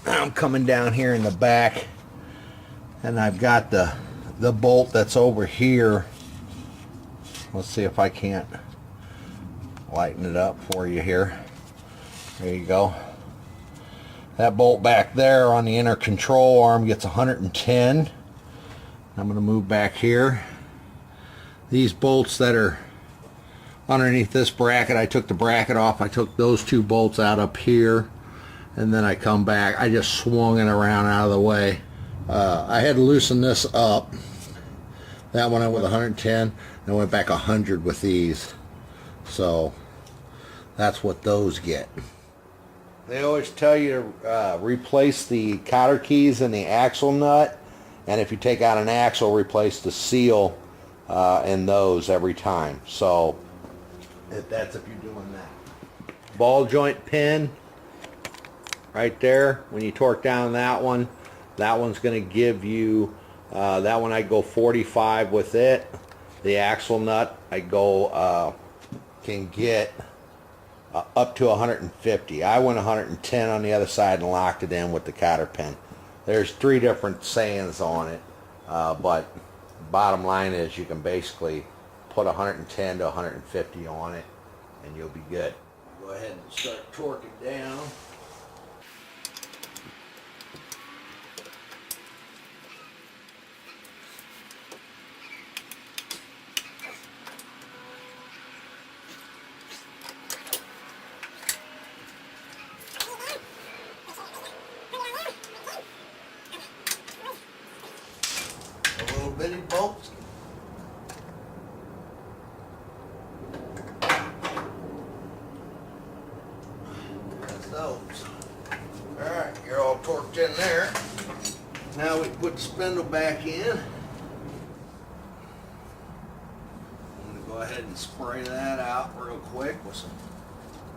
I'm coming down here in the back, and I've got the bolt that's over here. Let's see if I can't lighten it up for you here. There you go. That bolt back there on the inner control arm gets 110. I'm going to move back here. These bolts that are underneath this bracket, I took the bracket off. I took those two bolts out up here, and then I come back. I just swung it around out of the way. I had to loosen this up. That one I went with 110, and went back 100 with these. So that's what those get. They always tell you to replace the cotter keys and the axle nut, and if you take out an axle, replace the seal in those every time. So that's if you're doing that. Ball joint pin right there. When you torque down that one's going to give you that one. I go 45 with it. The axle nut I go can get up to 150. I went 110 on the other side and locked it in with the cotter pin. There's 3 different sayings on it, but bottom line is you can basically put 110 to 150 on it and you'll be good. Go ahead and start torquing down. Bitty bolts. That's those. Alright, you're all torqued in there. Now we put the spindle back in. I'm going to go ahead and spray that out real quick with some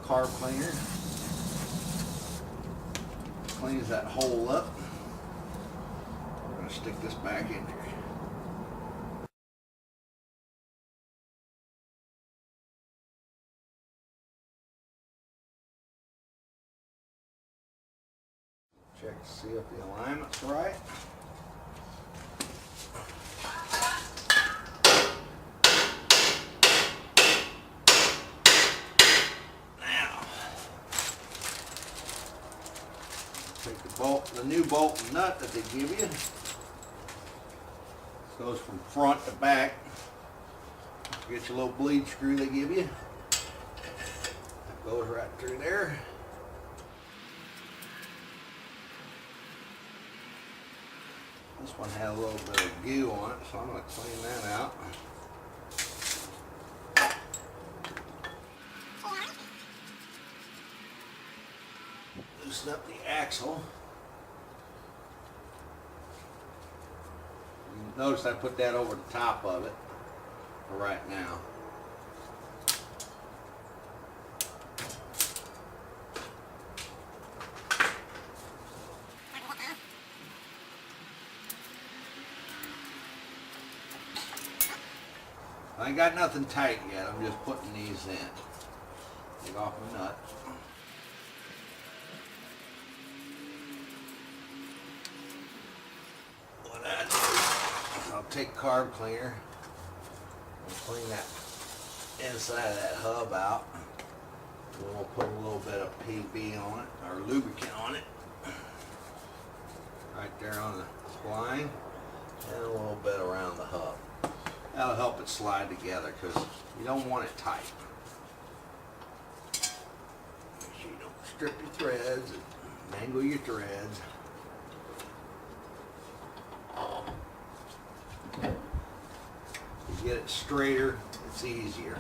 carb cleaner. Cleans that hole up. We're going to stick this back in there. Check to see if the alignment's right. Now, take the bolt, the new bolt and nut that they give you. This goes from front to back. Get your little bleed screw they give you. That goes right through there. This one had a little bit of goo on it, so I'm going to clean that out. Loosen up the axle. You notice I put that over the top of it for right now. I ain't got nothing tight yet, I'm just putting these in. Take off the nut. What I do is I'll take carb cleaner and clean that inside of that hub out. Then we'll put a little bit of PB on it, or lubricant on it. Right there on the spline, and a little bit around the hub. That'll help it slide together because you don't want it tight. Make sure you don't strip your threads and mangle your threads. You get it straighter, it's easier.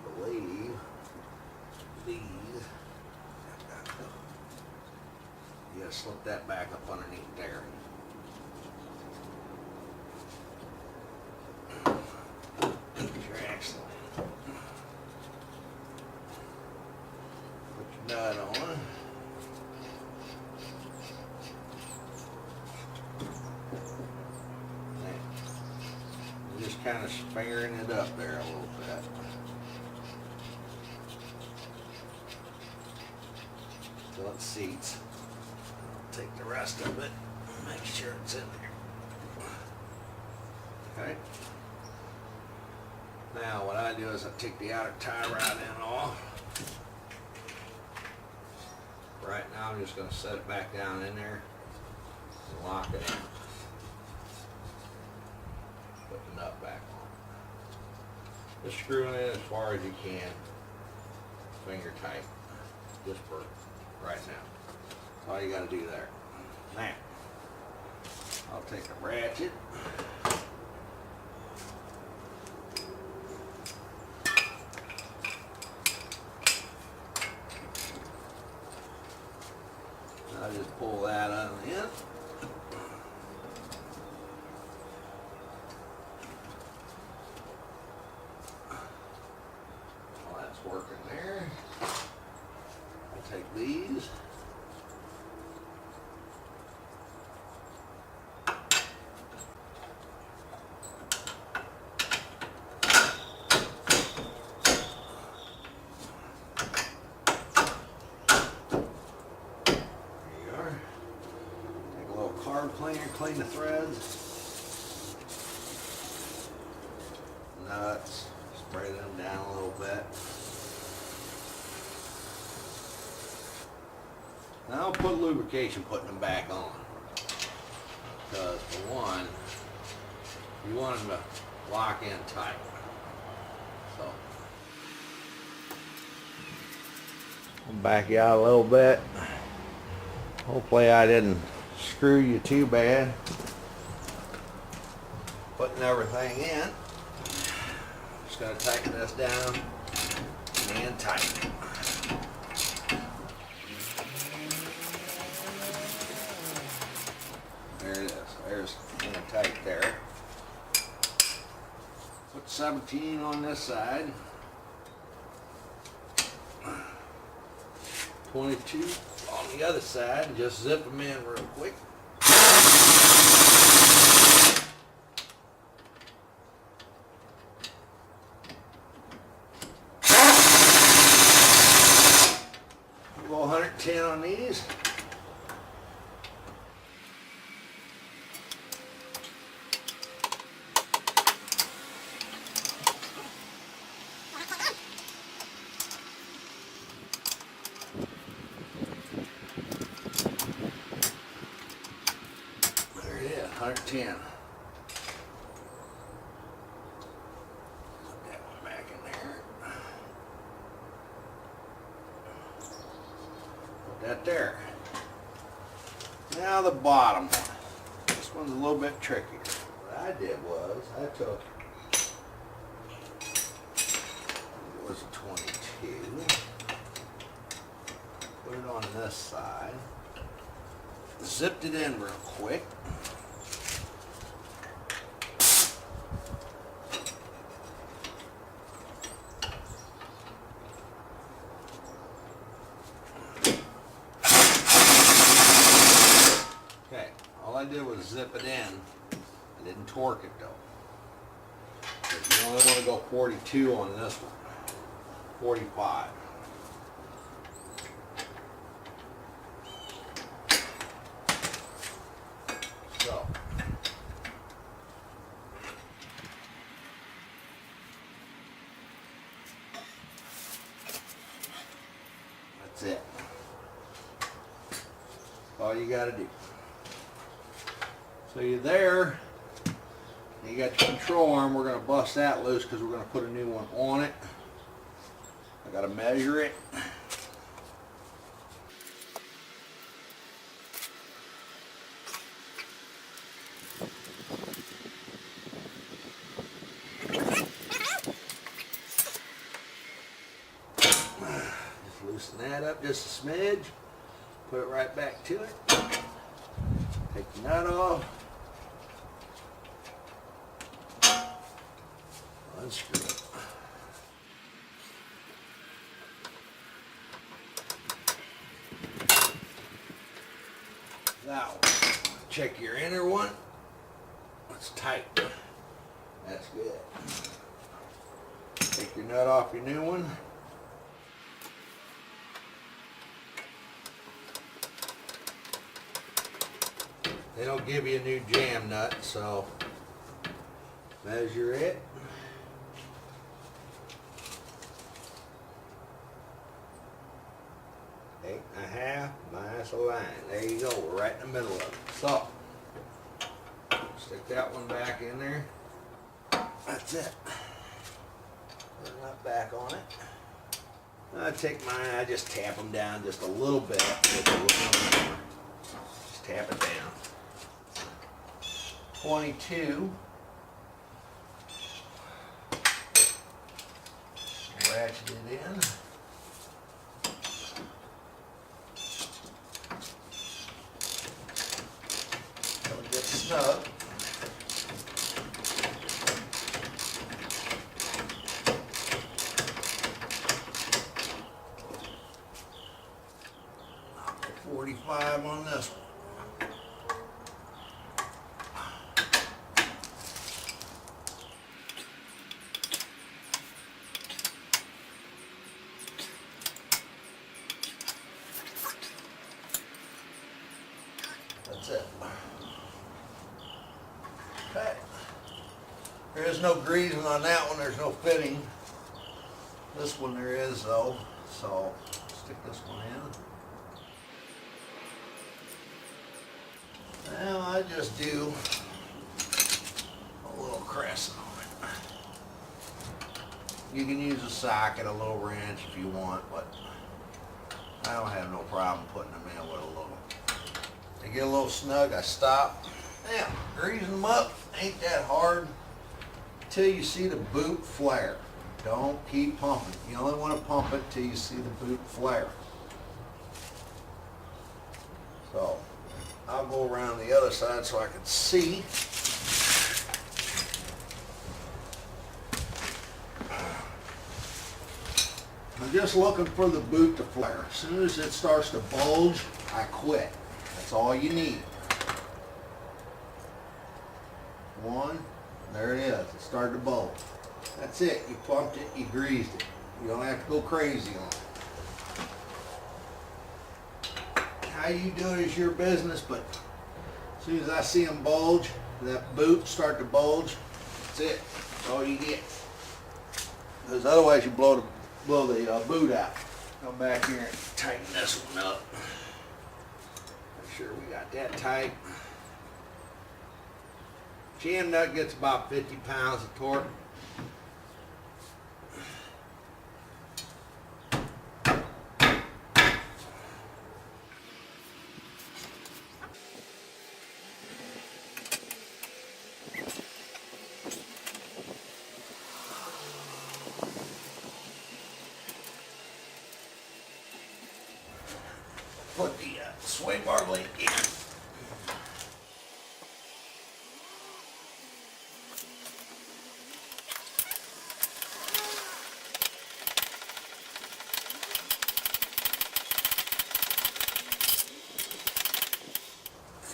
I believe these, you gotta slip that back up underneath there. Put your nut on. Just kind of sparing it up there a little bit. till it seats. Take the rest of it, make sure it's in there. Okay. Now what I do is I take the outer tie rod end off. Right now I'm just going to set it back down in there and lock it in. Put the nut back on. Just screw it in as far as you can. Finger tight. Just for right now. That's all you got to do there. Now, I'll take a ratchet. I'll just pull that on the end. While that's working there, I'll take these. Cleaner, clean the threads, nuts, spray them down a little bit. Now I'll put lubrication putting them back on, because for one, you want them to lock in tight. So I'll back you out a little bit. Hopefully I didn't screw you too bad. Putting everything in. Just going to tighten this down and tighten. There it is. There's kind of tight there. Put 17 on this side. 22 on the other side, and just zip them in real quick. We'll go 110 on these. There it is, 110. Put that one back in there. Put that there. Now the bottom one. This one's a little bit trickier. What I did was I took, it was a 22, put it on this side, zipped it in real quick. Okay, all I did was zip it in. I didn't torque it though. But you only want to go 42 on this one. 45. So that's it. All you got to do. So you're there. You got the control arm. We're going to bust that loose because we're going to put a new one on it. I got to measure it. Just loosen that up just a smidge. Put it right back to it. Take the nut off. Unscrew it. That one. Check your inner one. It's tight. That's good. Take your nut off your new one. they'll give you a new jam nut, so measure it. 8.5 minus a line. There you go, we're right in the middle of it. So, stick that one back in there. That's it. Put a nut back on it. I take mine, I just tap them down just a little bit. Just tap it down. 22. Ratchet it in. It'll get snug. I'll put 45 on this one. That's it. Okay. There is no greasing on that one. There's no fitting. This one there is though. So stick this one in. Now I just do a little crescent on it. You can use a socket, a little wrench if you want, but I don't have no problem putting them in with a little. They get a little snug, I stop. Now, greasing them up ain't that hard till you see the boot flare. Don't keep pumping. You only want to pump it till you see the boot flare. So, I'll go around the other side so I can see. I'm just looking for the boot to flare. As soon as it starts to bulge, I quit. That's all you need. One, there it is. It started to bulge. That's it. You pumped it, you greased it. You don't have to go crazy on it. How you do it is your business, but as soon as I see them bulge, that boot start to bulge, that's it. That's all you get. Because otherwise you blow the boot out. Come back here and tighten this one up. Sure we got that tight. Jam nut gets about 50 pounds of torque. Put the sway bar link in.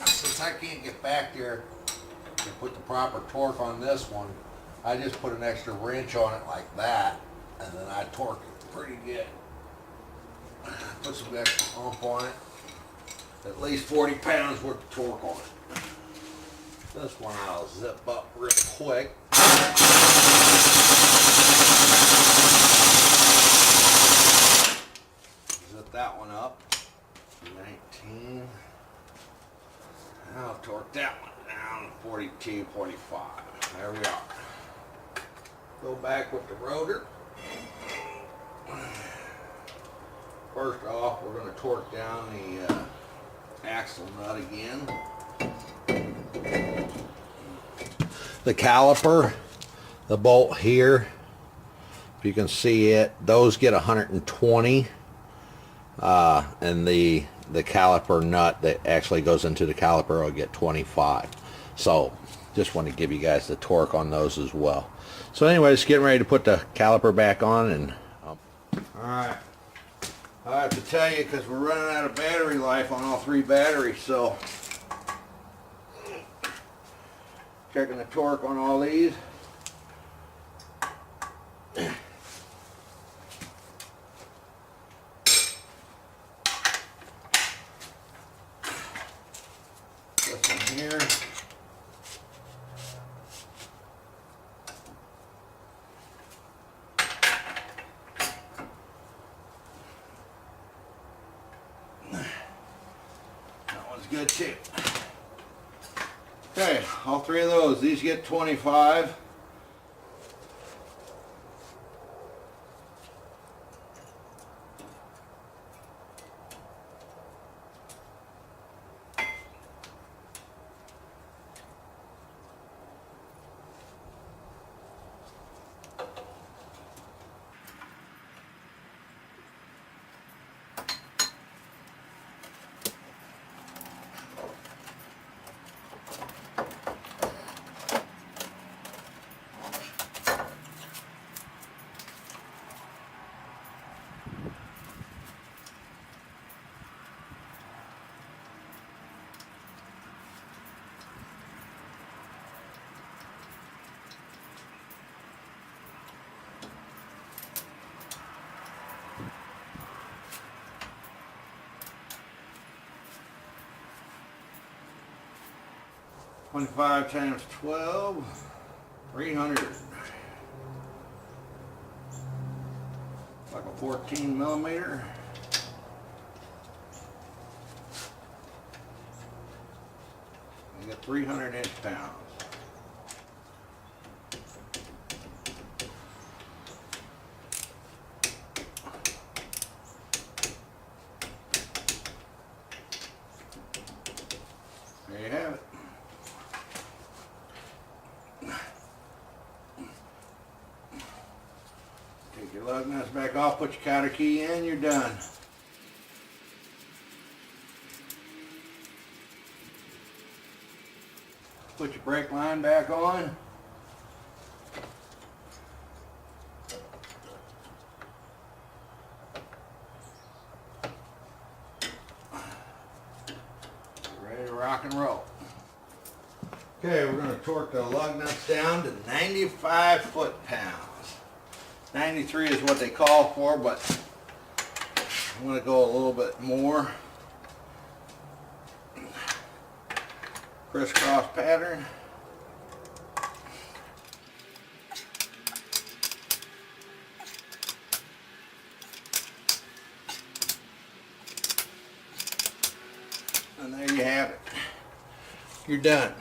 Since I can't get back there and put the proper torque on this one, I just put an extra wrench on it like that, and then I torque it pretty good. Put some extra pump on it. At least 40 pounds worth of torque on it. This one I'll zip up real quick. Zip that one up. 19. I'll torque that one down to 42, 45. There we are. Go back with the rotor. First off, we're going to torque down the axle nut again. The caliper, the bolt here, if you can see it, those get 120, and the caliper nut that actually goes into the caliper will get 25. So just want to give you guys the torque on those as well. So anyways, getting ready to put the caliper back on, and all right. I have to tell you, because we're running out of battery life on all 3 batteries, so checking the torque on all these. This one here. good too. Okay, all three of those. These get 25. $25 times 12, 300. Like a 14 millimeter. You got 300 inch-pounds. There you have it. Take your lug nuts back off, put your cotter key in, you're done. Put your brake line back on. Ready to rock and roll. Okay, we're going to torque the lug nuts down to 95 foot-pounds. 93 is what they call for, but I'm going to go a little bit more. Crisscross pattern. And there you have it. You're done.